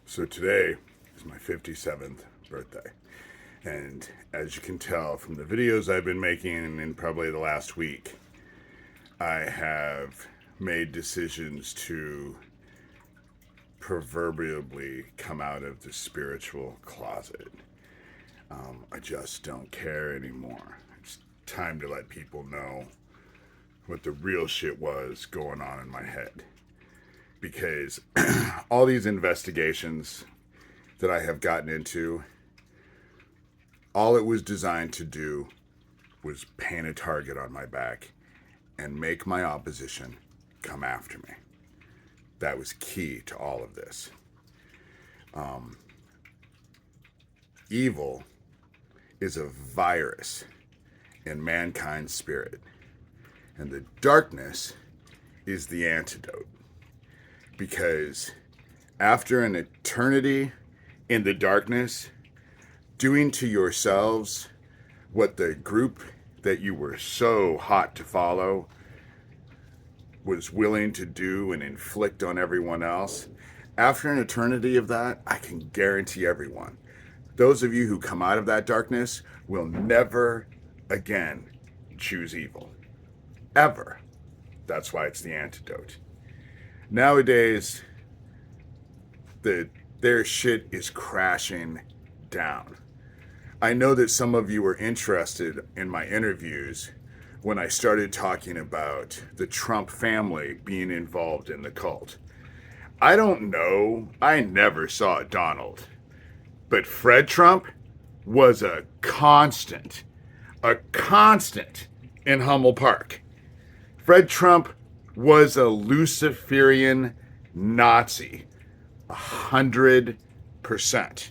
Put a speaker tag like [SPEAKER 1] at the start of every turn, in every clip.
[SPEAKER 1] So today is my 57th birthday. And as you can tell from the videos I've been making in probably the last week, I have made decisions to proverbially come out of the spiritual closet. I just don't care anymore. It's time to let people know what the real shit was going on in my head. Because all these investigations that I have gotten into, all it was designed to do was paint a target on my back and make my opposition come after me. That was key to all of this. Evil is a virus in mankind's spirit, and the darkness is the antidote. Because after an eternity in the darkness, doing to yourselves what the group that you were so hot to follow was willing to do and inflict on everyone else, after an eternity of that, I can guarantee everyone, those of you who come out of that darkness will never again choose evil. Ever. That's why it's the antidote. Nowadays, their shit is crashing down. I know that some of you were interested in my interviews when I started talking about the Trump family being involved in the cult. I don't know. I never saw Donald. But Fred Trump was a constant in Hummel Park. Fred Trump was a Luciferian Nazi, 100%.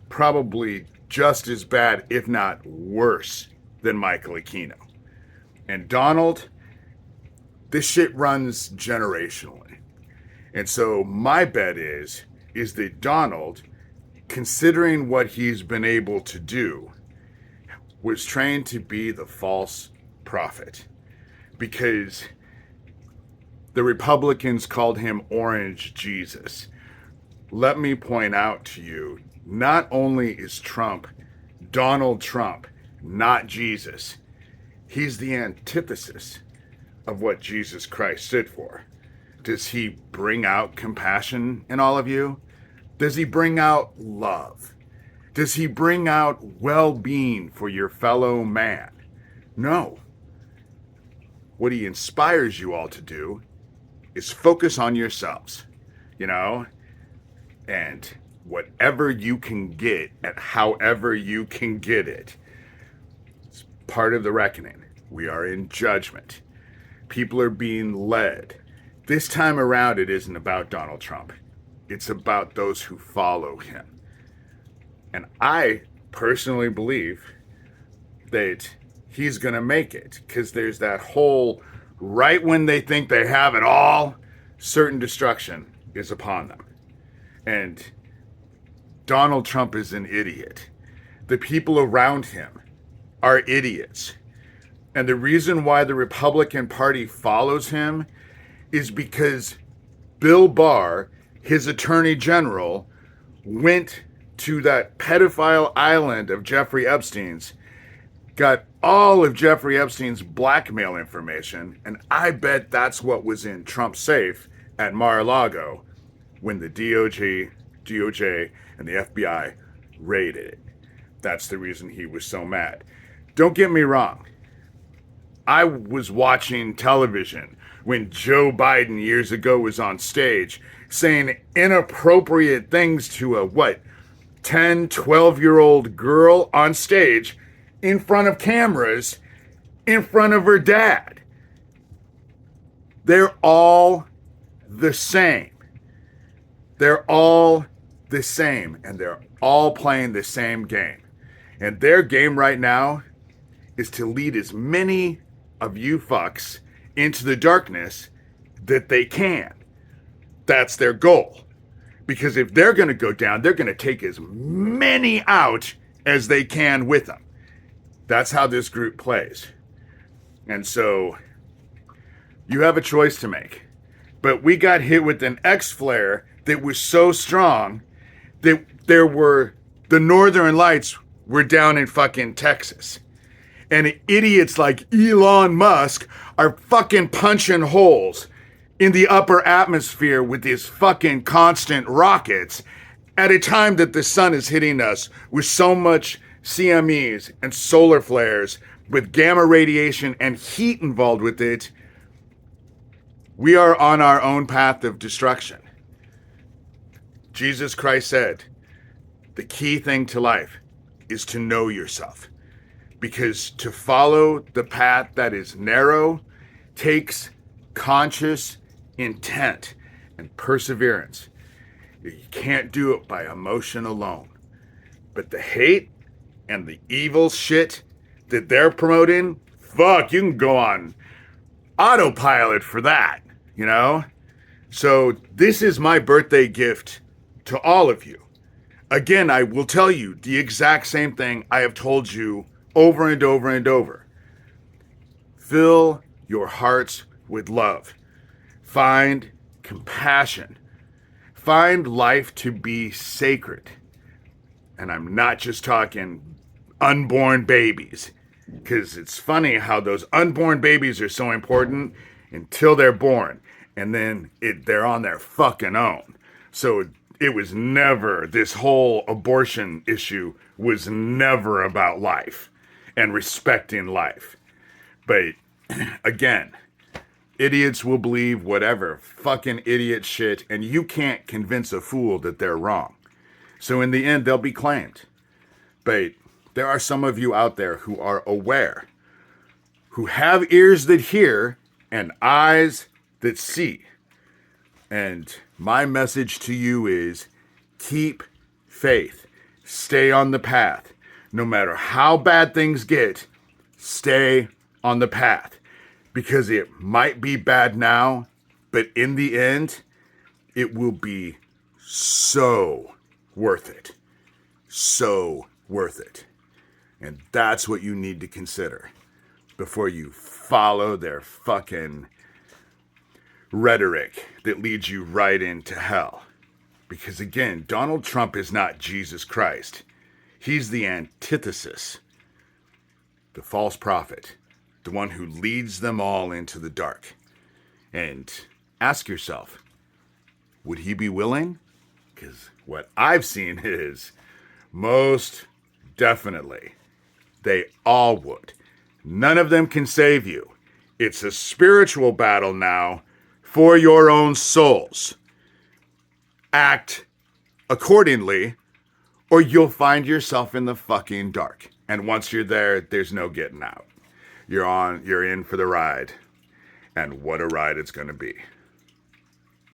[SPEAKER 1] Probably just as bad, if not worse, than Michael Aquino. And Donald, this shit runs generationally. And so my bet is that Donald, considering what he's been able to do, was trained to be the false prophet. Because the Republicans called him Orange Jesus. Let me point out to you, not only is Trump Donald Trump, not Jesus, he's the antithesis of what Jesus Christ stood for. Does he bring out compassion in all of you? Does he bring out love? Does he bring out well-being for your fellow man? No. What he inspires you all to do is focus on yourselves, and whatever you can get at however you can get it. It's part of the reckoning. We are in judgment. People are being led. This time around, it isn't about Donald Trump. It's about those who follow him. And I personally believe that he's going to make it, because there's that whole, right when they think they have it all, certain destruction is upon them. And Donald Trump is an idiot. The people around him are idiots. And the reason why the Republican Party follows him is because Bill Barr, his attorney general, went to that pedophile island of Jeffrey Epstein's, got all of Jeffrey Epstein's blackmail information, and I bet that's what was in Trump's safe at Mar-a-Lago when the DOJ and the FBI raided it. That's the reason he was so mad. Don't get me wrong. I was watching television when Joe Biden years ago was on stage saying inappropriate things to a 10, 12-year-old girl on stage in front of cameras, in front of her dad. They're all the same. They're all the same, and they're all playing the same game. And their game right now is to lead as many of you fucks into the darkness that they can. That's their goal. Because if they're going to go down, they're going to take as many out as they can with them. That's how this group plays. And so you have a choice to make. But we got hit with an X flare that was so strong that the Northern Lights were down in fucking Texas. And idiots like Elon Musk are fucking punching holes in the upper atmosphere with these fucking constant rockets at a time that the sun is hitting us with so much CMEs and solar flares with gamma radiation and heat involved with it. We are on our own path of destruction. Jesus Christ said, the key thing to life is to know yourself. Because to follow the path that is narrow takes conscious intent and perseverance. You can't do it by emotion alone. But the hate and the evil shit that they're promoting, fuck, you can go on autopilot for that, you know? So this is my birthday gift to all of you. Again, I will tell you the exact same thing I have told you over and over and over. Fill your hearts with love. Find compassion. Find life to be sacred. And I'm not just talking unborn babies, because it's funny how those unborn babies are so important until they're born, and then they're on their fucking own. So it was never, this whole abortion issue was never about life and respecting life. But again, idiots will believe whatever fucking idiot shit, and you can't convince a fool that they're wrong. So in the end, they'll be claimed. But there are some of you out there who are aware, who have ears that hear and eyes that see. And my message to you is keep faith. Stay on the path. No matter how bad things get, stay on the path. Because it might be bad now, but in the end, it will be so worth it. So worth it. And that's what you need to consider before you follow their fucking rhetoric that leads you right into hell. Because again, Donald Trump is not Jesus Christ. He's the antithesis, the false prophet, the one who leads them all into the dark. And ask yourself, would he be willing? Because what I've seen is most definitely they all would. None of them can save you. It's a spiritual battle now for your own souls. Act accordingly, or you'll find yourself in the fucking dark. And once you're there, there's no getting out. You're in for the ride. And what a ride it's going to be.